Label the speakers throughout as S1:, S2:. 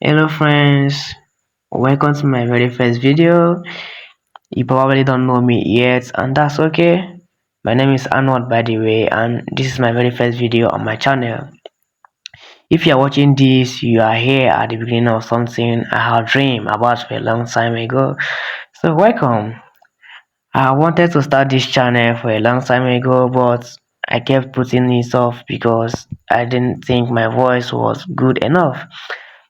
S1: Hello friends, welcome to my very first video. You probably don't know me yet and that's okay. My name is Arnold by the way, and this is my very first video on my channel. If you are watching this, you are here at the beginning of something I had dreamed about for a long time ago. So welcome. I wanted to start this channel for a long time ago, but I kept putting it off because I didn't think my voice was good enough.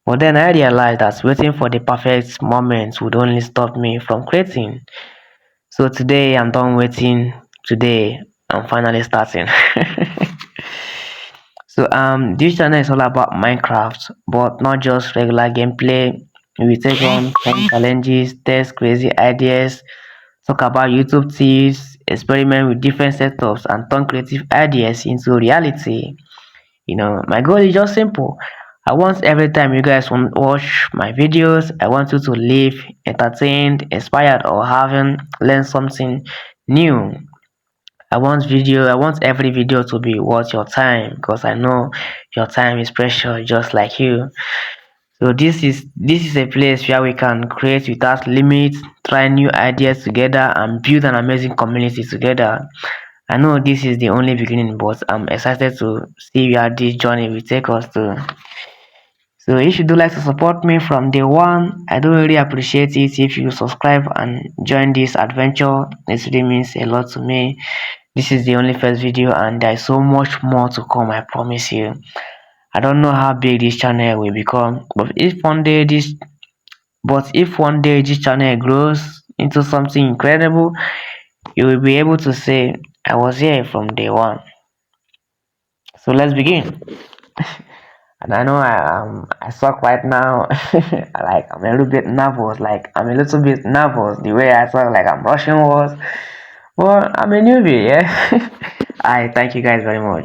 S1: But then I realized that waiting for the perfect moment would only stop me from creating. So today I'm done waiting. Today I'm finally starting. This channel is all about Minecraft, but not just regular gameplay. We take on fun challenges, test crazy ideas, talk about YouTube tips, experiment with different setups, and turn creative ideas into reality. My goal is just simple. I want every time you guys watch my videos, I want you to live entertained, inspired, or having learned something new. I want every video to be worth your time because I know your time is precious just like you. So this is a place where we can create without limits, try new ideas together, and build an amazing community together. I know this is the only beginning, but I'm excited to see where this journey will take us to. So if you do like to support me from day one, I do really appreciate it if you subscribe and join this adventure. It really means a lot to me. This is the only first video and there is so much more to come, I promise you. I don't know how big this channel will become, if one day this channel grows into something incredible, you will be able to say I was here from day one. So let's begin. And I know I suck right now. Like I'm a little bit nervous. The way I suck, like I'm rushing words. Well, I'm a newbie, yeah. I thank you guys very much.